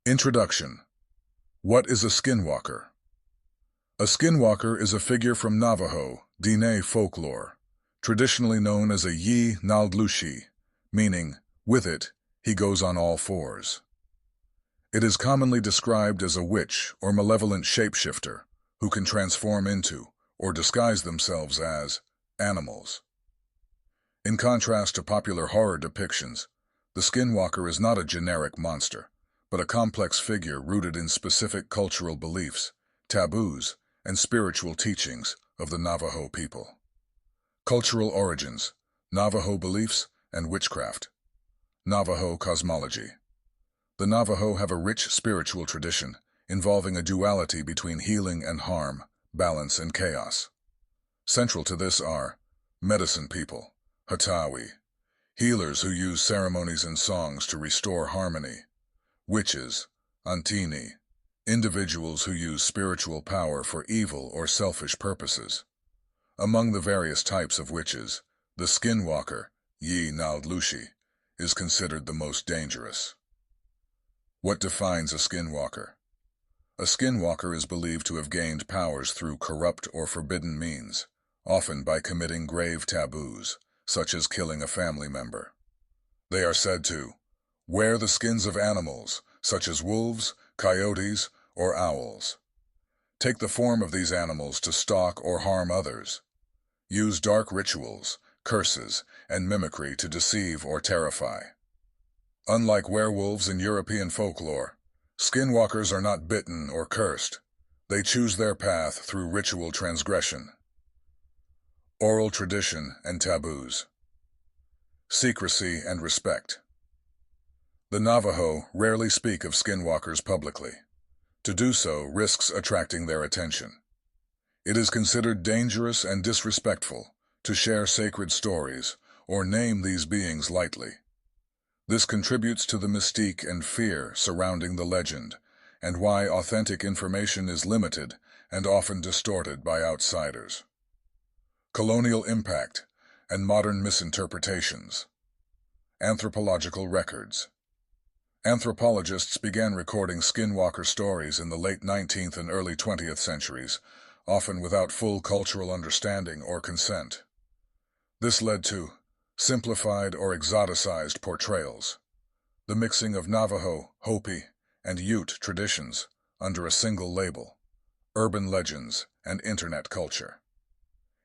Introduction. What is a skinwalker? A skinwalker is a figure from Navajo, Diné folklore, traditionally known as a Yi Naldlushi, meaning, with it, he goes on all fours. It is commonly described as a witch or malevolent shapeshifter who can transform into or disguise themselves as animals. In contrast to popular horror depictions, the skinwalker is not a generic monster, but a complex figure rooted in specific cultural beliefs, taboos, and spiritual teachings of the Navajo people. Cultural origins: Navajo beliefs and witchcraft. Navajo cosmology. The Navajo have a rich spiritual tradition involving a duality between healing and harm, balance and chaos. Central to this are medicine people, Hatawi, healers who use ceremonies and songs to restore harmony; witches, Antini, individuals who use spiritual power for evil or selfish purposes. Among the various types of witches, the skinwalker, Yi Naldlushi, is considered the most dangerous. What defines a skinwalker? A skinwalker is believed to have gained powers through corrupt or forbidden means, often by committing grave taboos, such as killing a family member. They are said to wear the skins of animals, such as wolves, coyotes, or owls. Take the form of these animals to stalk or harm others. Use dark rituals, curses, and mimicry to deceive or terrify. Unlike werewolves in European folklore, skinwalkers are not bitten or cursed. They choose their path through ritual transgression. Oral tradition and taboos. Secrecy and respect. The Navajo rarely speak of skinwalkers publicly. To do so risks attracting their attention. It is considered dangerous and disrespectful to share sacred stories or name these beings lightly. This contributes to the mystique and fear surrounding the legend, and why authentic information is limited and often distorted by outsiders. Colonial impact and modern misinterpretations. Anthropological records. Anthropologists began recording skinwalker stories in the late 19th and early 20th centuries, often without full cultural understanding or consent. This led to simplified or exoticized portrayals, the mixing of Navajo, Hopi, and Ute traditions under a single label, urban legends, and internet culture.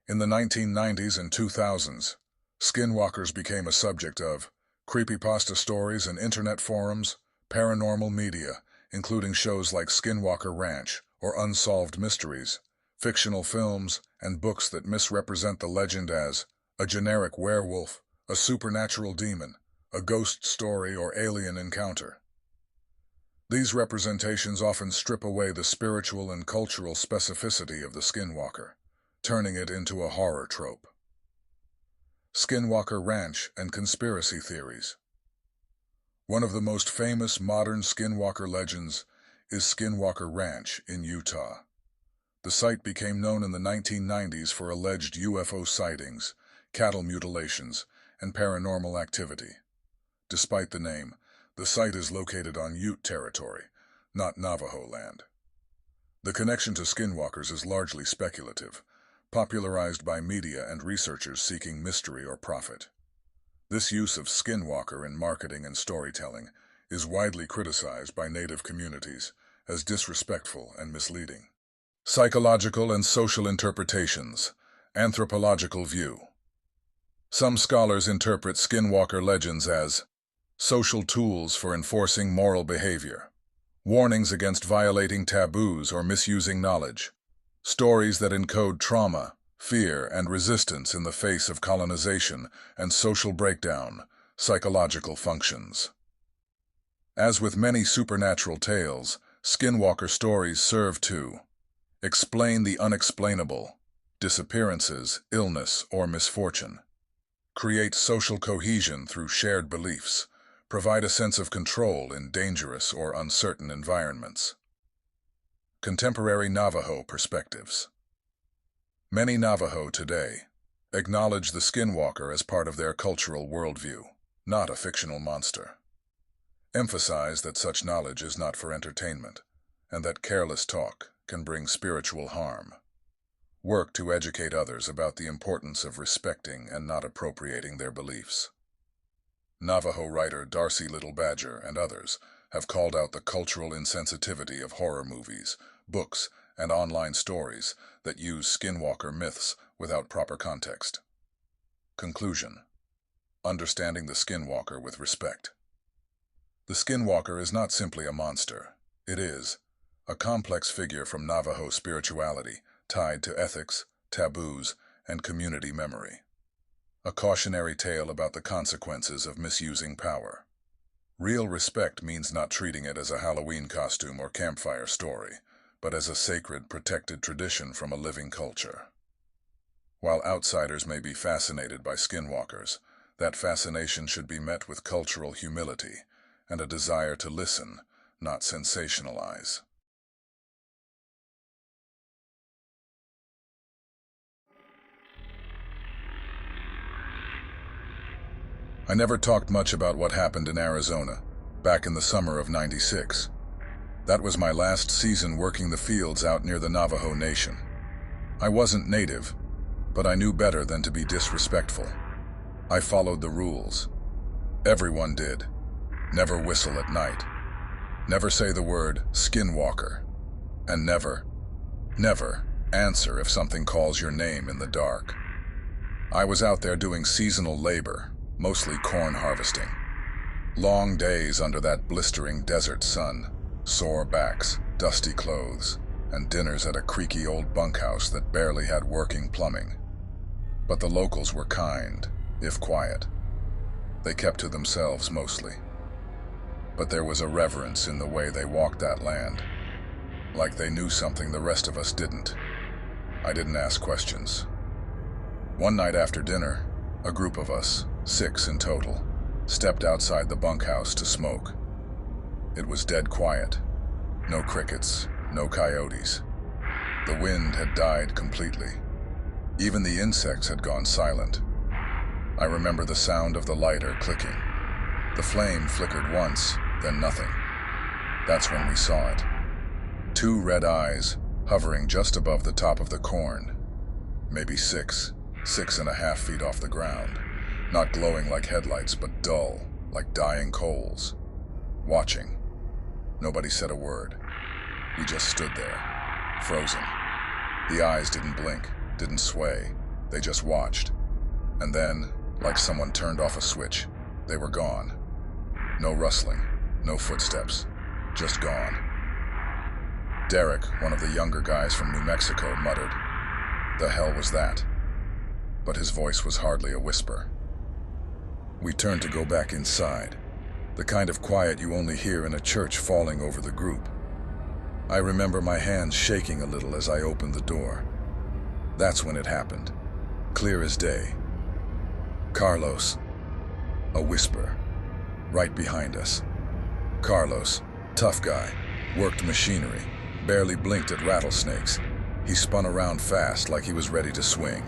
In the 1990s and 2000s, skinwalkers became a subject of creepypasta stories and internet forums, paranormal media, including shows like Skinwalker Ranch or Unsolved Mysteries, fictional films, and books that misrepresent the legend as a generic werewolf, a supernatural demon, a ghost story, or alien encounter. These representations often strip away the spiritual and cultural specificity of the skinwalker, turning it into a horror trope. Skinwalker Ranch and conspiracy theories. One of the most famous modern skinwalker legends is Skinwalker Ranch in Utah. The site became known in the 1990s for alleged UFO sightings, cattle mutilations, and paranormal activity. Despite the name, the site is located on Ute territory, not Navajo land. The connection to skinwalkers is largely speculative, popularized by media and researchers seeking mystery or profit. This use of skinwalker in marketing and storytelling is widely criticized by Native communities as disrespectful and misleading. Psychological and social interpretations. Anthropological view. Some scholars interpret skinwalker legends as social tools for enforcing moral behavior, warnings against violating taboos or misusing knowledge, stories that encode trauma, fear, and resistance in the face of colonization and social breakdown, psychological functions. As with many supernatural tales, skinwalker stories serve to explain the unexplainable, disappearances, illness, or misfortune, create social cohesion through shared beliefs, provide a sense of control in dangerous or uncertain environments. Contemporary Navajo perspectives. Many Navajo today acknowledge the skinwalker as part of their cultural worldview, not a fictional monster. Emphasize that such knowledge is not for entertainment, and that careless talk can bring spiritual harm. Work to educate others about the importance of respecting and not appropriating their beliefs. Navajo writer Darcy Little Badger and others have called out the cultural insensitivity of horror movies, books, and online stories that use skinwalker myths without proper context. Conclusion: understanding the skinwalker with respect. The skinwalker is not simply a monster. It is a complex figure from Navajo spirituality tied to ethics, taboos, and community memory. A cautionary tale about the consequences of misusing power. Real respect means not treating it as a Halloween costume or campfire story, but as a sacred, protected tradition from a living culture. While outsiders may be fascinated by skinwalkers, that fascination should be met with cultural humility and a desire to listen, not sensationalize. I never talked much about what happened in Arizona, back in the summer of '96. That was my last season working the fields out near the Navajo Nation. I wasn't native, but I knew better than to be disrespectful. I followed the rules. Everyone did. Never whistle at night. Never say the word skinwalker. And never answer if something calls your name in the dark. I was out there doing seasonal labor, mostly corn harvesting. Long days under that blistering desert sun, sore backs, dusty clothes, and dinners at a creaky old bunkhouse that barely had working plumbing. But the locals were kind, if quiet. They kept to themselves mostly. But there was a reverence in the way they walked that land, like they knew something the rest of us didn't. I didn't ask questions. One night after dinner, a group of us, 6 in total, stepped outside the bunkhouse to smoke. It was dead quiet. No crickets, no coyotes. The wind had died completely. Even the insects had gone silent. I remember the sound of the lighter clicking. The flame flickered once, then nothing. That's when we saw it. 2 red eyes, hovering just above the top of the corn. Maybe 6.5 feet off the ground. Not glowing like headlights, but dull, like dying coals. Watching. Nobody said a word. We just stood there, frozen. The eyes didn't blink, didn't sway. They just watched. And then, like someone turned off a switch, they were gone. No rustling, no footsteps, just gone. Derek, one of the younger guys from New Mexico, muttered, "The hell was that?" But his voice was hardly a whisper. We turned to go back inside, the kind of quiet you only hear in a church falling over the group. I remember my hands shaking a little as I opened the door. That's when it happened, clear as day. "Carlos," a whisper, right behind us. Carlos, tough guy, worked machinery, barely blinked at rattlesnakes. He spun around fast like he was ready to swing.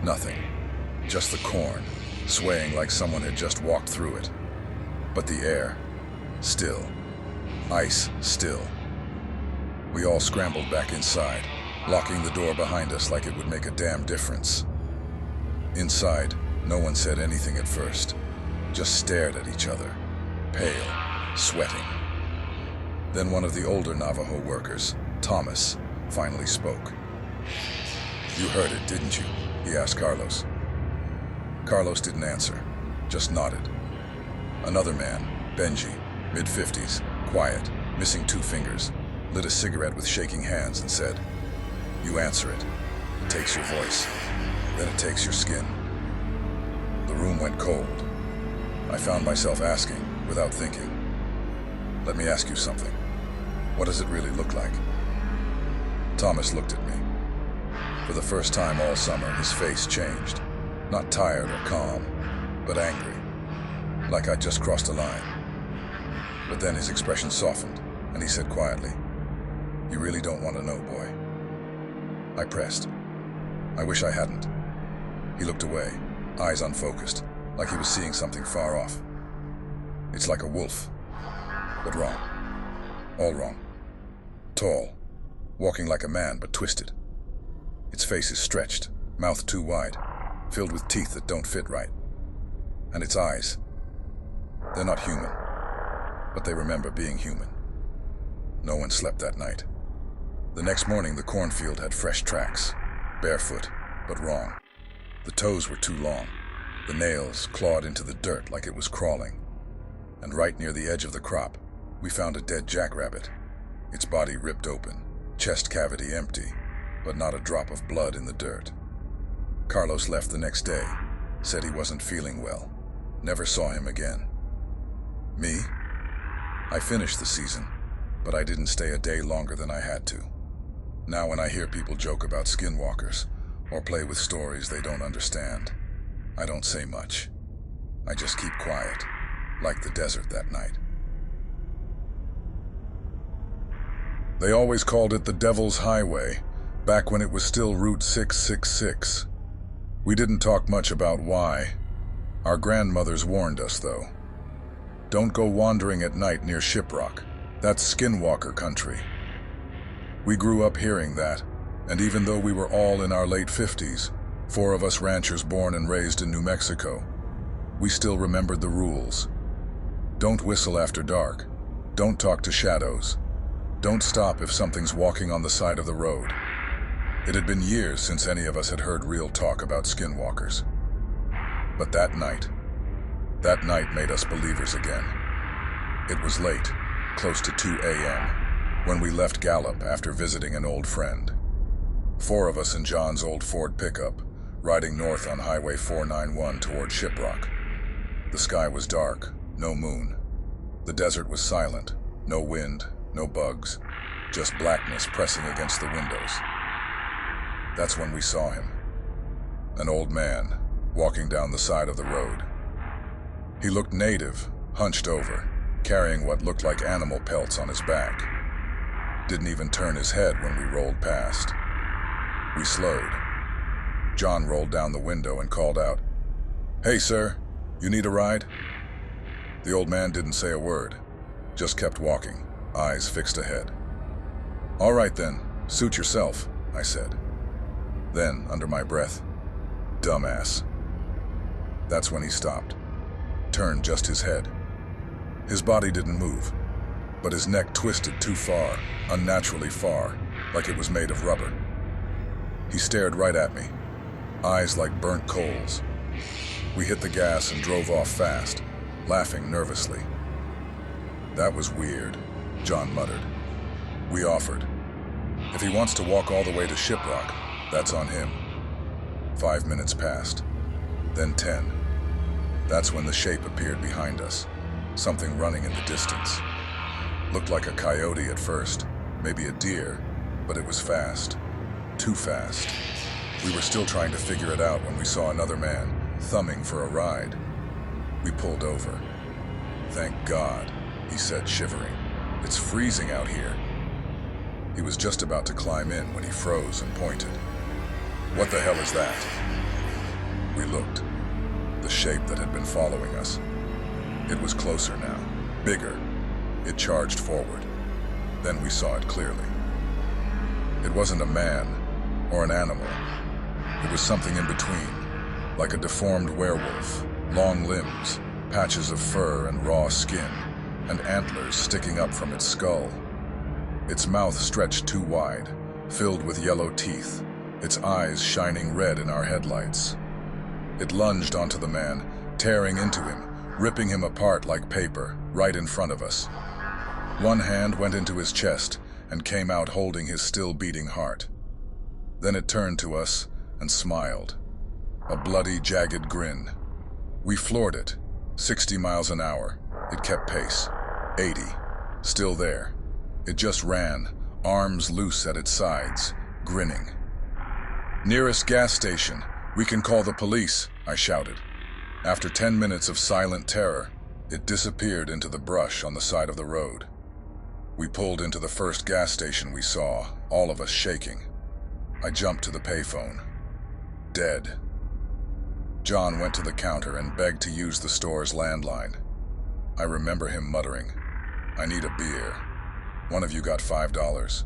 Nothing, just the corn, swaying like someone had just walked through it. But the air, still. Ice, still. We all scrambled back inside, locking the door behind us like it would make a damn difference. Inside, no one said anything at first, just stared at each other, pale, sweating. Then one of the older Navajo workers, Thomas, finally spoke. "You heard it, didn't you?" he asked Carlos. Carlos didn't answer, just nodded. Another man, Benji, mid-50s, quiet, missing 2 fingers, lit a cigarette with shaking hands and said, "You answer it. It takes your voice. Then it takes your skin." The room went cold. I found myself asking, without thinking, "Let me ask you something. What does it really look like?" Thomas looked at me. For the first time all summer, his face changed. Not tired or calm, but angry, like I'd just crossed a line. But then his expression softened, and he said quietly, "You really don't want to know, boy." I pressed. I wish I hadn't. He looked away, eyes unfocused, like he was seeing something far off. "It's like a wolf," But wrong. All wrong. Tall, walking like a man but twisted. Its face is stretched, mouth too wide, filled with teeth that don't fit right. And its eyes, they're not human, but they remember being human. No one slept that night. The next morning, the cornfield had fresh tracks, barefoot, but wrong. The toes were too long. The nails clawed into the dirt like it was crawling. And right near the edge of the crop, we found a dead jackrabbit. Its body ripped open, chest cavity empty, but not a drop of blood in the dirt. Carlos left the next day, said he wasn't feeling well. Never saw him again. Me? I finished the season, but I didn't stay a day longer than I had to. Now when I hear people joke about skinwalkers, or play with stories they don't understand, I don't say much. I just keep quiet, like the desert that night. They always called it the Devil's Highway, back when it was still Route 666. We didn't talk much about why. Our grandmothers warned us, though. Don't go wandering at night near Shiprock. That's skinwalker country. We grew up hearing that, and even though we were all in our late 50s, 4 of us ranchers born and raised in New Mexico, we still remembered the rules. Don't whistle after dark. Don't talk to shadows. Don't stop if something's walking on the side of the road. It had been years since any of us had heard real talk about skinwalkers. But that night made us believers again. It was late, close to 2 a.m., when we left Gallup after visiting an old friend. 4 of us in John's old Ford pickup, riding north on Highway 491 toward Shiprock. The sky was dark, no moon. The desert was silent, no wind, no bugs, just blackness pressing against the windows. That's when we saw him. An old man, walking down the side of the road. He looked native, hunched over, carrying what looked like animal pelts on his back. Didn't even turn his head when we rolled past. We slowed. John rolled down the window and called out, "Hey, sir, you need a ride?" The old man didn't say a word, just kept walking, eyes fixed ahead. "All right then, suit yourself," I said. Then, under my breath, "Dumbass." That's when he stopped, turned just his head. His body didn't move, but his neck twisted too far, unnaturally far, like it was made of rubber. He stared right at me, eyes like burnt coals. We hit the gas and drove off fast, laughing nervously. "That was weird," John muttered. We offered. "If he wants to walk all the way to Shiprock, that's on him." 5 minutes passed, then 10. That's when the shape appeared behind us, something running in the distance. Looked like a coyote at first, maybe a deer, but it was fast. Too fast. We were still trying to figure it out when we saw another man, thumbing for a ride. We pulled over. "Thank God," he said, shivering. "It's freezing out here." He was just about to climb in when he froze and pointed. "What the hell is that?" We looked. The shape that had been following us. It was closer now, bigger. It charged forward. Then we saw it clearly. It wasn't a man or an animal. It was something in between, like a deformed werewolf, long limbs, patches of fur and raw skin, and antlers sticking up from its skull. Its mouth stretched too wide, filled with yellow teeth, its eyes shining red in our headlights. It lunged onto the man, tearing into him, ripping him apart like paper, right in front of us. One hand went into his chest and came out holding his still beating heart. Then it turned to us and smiled. A bloody, jagged grin. We floored it. 60 miles an hour. It kept pace. 80. Still there. It just ran, arms loose at its sides, grinning. "Nearest gas station. We can call the police," I shouted. After 10 minutes of silent terror, it disappeared into the brush on the side of the road. We pulled into the first gas station we saw, all of us shaking. I jumped to the payphone. Dead. John went to the counter and begged to use the store's landline. I remember him muttering, I need a beer. One of you got $5.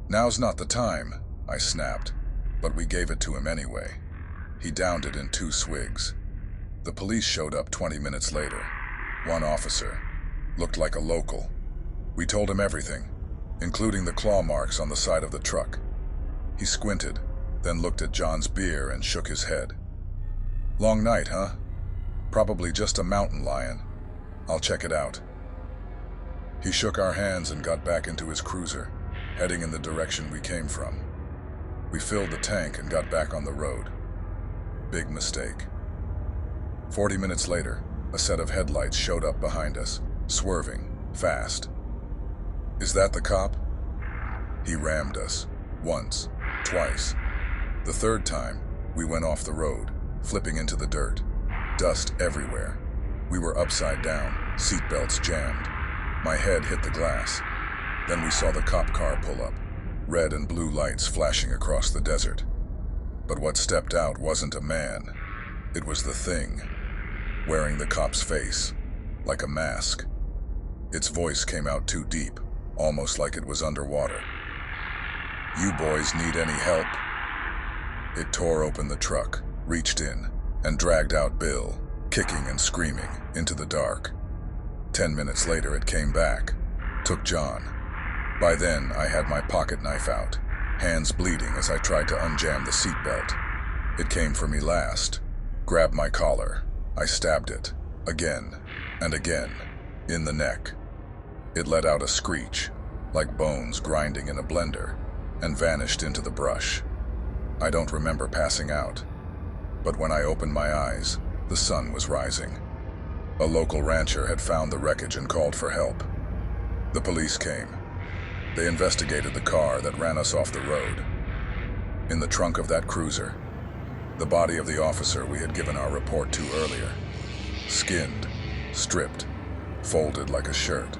Now's not the time, I snapped, but we gave it to him anyway. He downed it in 2 swigs. The police showed up 20 minutes later. One officer. Looked like a local. We told him everything, including the claw marks on the side of the truck. He squinted, then looked at John's beer and shook his head. Long night, huh? Probably just a mountain lion. I'll check it out. He shook our hands and got back into his cruiser, heading in the direction we came from. We filled the tank and got back on the road. Big mistake. 40 minutes later, a set of headlights showed up behind us, swerving, fast. Is that the cop? He rammed us. Once, twice. The third time, we went off the road, flipping into the dirt. Dust everywhere. We were upside down, seatbelts jammed. My head hit the glass. Then we saw the cop car pull up, red and blue lights flashing across the desert. But what stepped out wasn't a man. It was the thing, wearing the cop's face, like a mask. Its voice came out too deep, almost like it was underwater. You boys need any help? It tore open the truck, reached in, and dragged out Bill, kicking and screaming, into the dark. 10 minutes later it came back, took John. By then I had my pocket knife out, hands bleeding as I tried to unjam the seatbelt. It came for me last, grabbed my collar. I stabbed it, again and again, in the neck. It let out a screech, like bones grinding in a blender, and vanished into the brush. I don't remember passing out, but when I opened my eyes, the sun was rising. A local rancher had found the wreckage and called for help. The police came. They investigated the car that ran us off the road. In the trunk of that cruiser, the body of the officer we had given our report to earlier. Skinned, stripped, folded like a shirt.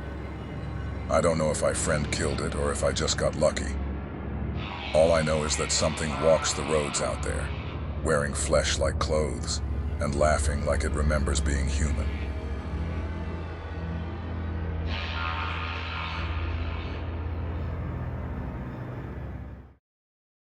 I don't know if my friend killed it or if I just got lucky. All I know is that something walks the roads out there, wearing flesh like clothes and laughing like it remembers being human.